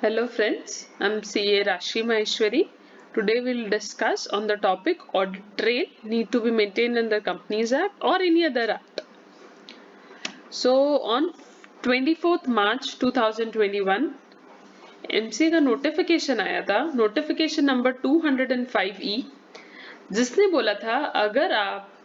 Hello friends, I'm CA Rashi Maheshwari. Today we'll discuss on the topic audit trail need to be maintained in the Companies Act or any other act. So on 24th March 2021, MCA का notification आया था, notification number 205E, जिसने बोला था अगर आप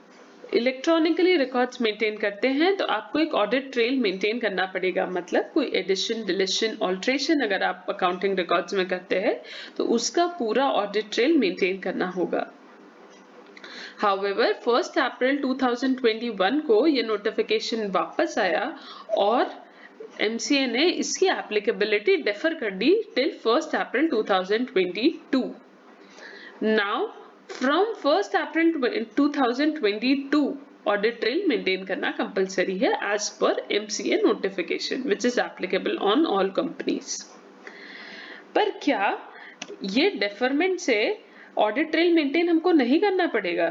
electronically records maintain करते हैं तो आपको एक ऑडिट ट्रेल मेंटेन करना पड़ेगा। मतलब कोई एडिशन, डिलीशन, ऑल्ट्रेशन अगर आप अकाउंटिंग रिकॉर्ड्स में करते हैं तो उसका पूरा ऑडिट ट्रेल मेंटेन करना होगा। However, 1 अप्रैल 2021 को ये नोटिफिकेशन वापस आया और MCA ने इसकी एप्लीकेबिलिटी डेफर कर दी till 1 April 2022। Now, from 1 April 2022, audit trail maintain करना कंपलसरी है as per MCA notification, which is applicable on all companies. पर क्या ये डेफरमेंट से ऑडिट ट्रेल मेंटेन हमको नहीं करना पड़ेगा?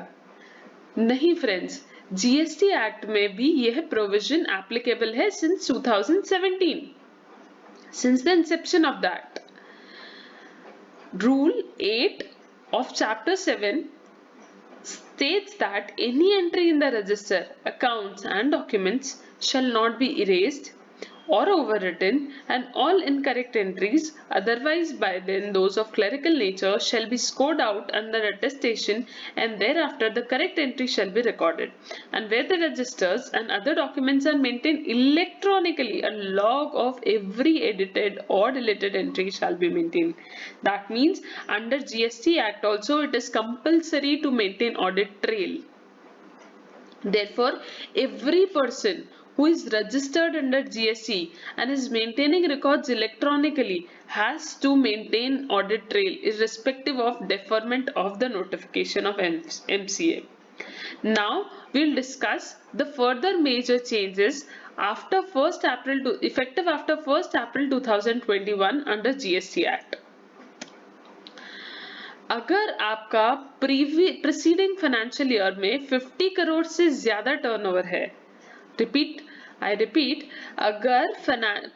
नहीं फ्रेंड्स, जीएसटी एक्ट में भी यह प्रोविजन एप्लीकेबल है since 2017, since the Inception of that. Rule 8 of Chapter 7 states that any entry in the register, accounts and documents shall not be erased or overwritten, and all incorrect entries, otherwise by then those of clerical nature, shall be scored out under attestation, and thereafter the correct entry shall be recorded. And where the registers and other documents are maintained electronically, a log of every edited or deleted entry shall be maintained. That means under GST Act also it is compulsory to maintain audit trail. Therefore, every person who is registered under GST and is maintaining records electronically has to maintain audit trail irrespective of deferment of the notification of MCA. Now we'll discuss the further major changes after 1st April effective after 1st April 2021 under GST Act. अगर आपका preceding financial year में 50 करोड़ से ज्यादा turnover है, I repeat, अगर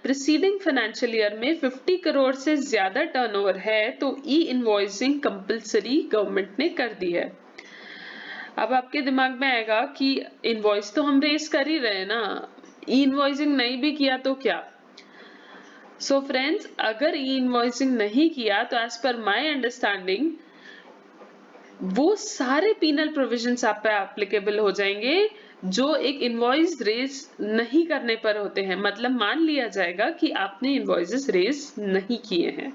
preceding financial year में 50 करोड़ से ज्यादा टर्नओवर है तो ई इनवॉइसिंग कंपलसरी गवर्नमेंट ने कर दी है। अब आपके दिमाग में आएगा कि इनवॉइस तो हम रेस कर ही रहे हैं ना, ई इनवॉइसिंग नहीं भी किया तो क्या? सो फ्रेंड्स, अगर ई इनवॉइसिंग नहीं किया तो एज पर माय अंडरस्टैंडिंग वो सारे पीनल प्रोविजंस आप पे एप्लीकेबल हो जाएंगे जो एक इनवॉइस रेज नहीं करने पर होते हैं। मतलब मान लिया जाएगा कि आपने इनवॉइसेस रेज नहीं किए हैं।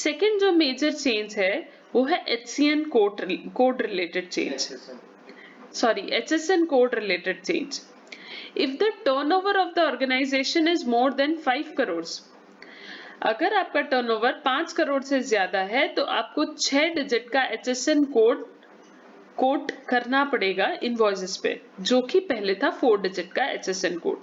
सेकंड जो मेजर चेंज है वो है HCN code related change, sorry HSN code related change. If the turnover of the organization is more than 5 crores, अगर आपका टर्नओवर 5 करोड़ से ज्यादा है तो आपको 6 डिजिट का HSN कोड करना पड़ेगा इनवॉइसेस पे, जो कि पहले था 4 डिजिट का HSN कोड।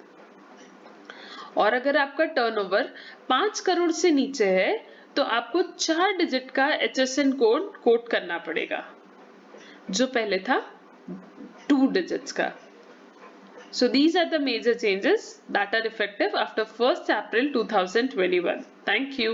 और अगर आपका टर्नओवर 5 करोड़ से नीचे है तो आपको 4 डिजिट का HSN कोड करना पड़ेगा, जो पहले था 2 डिजिट्स का। So these are the major changes that are effective after 1st April 2021. Thank you.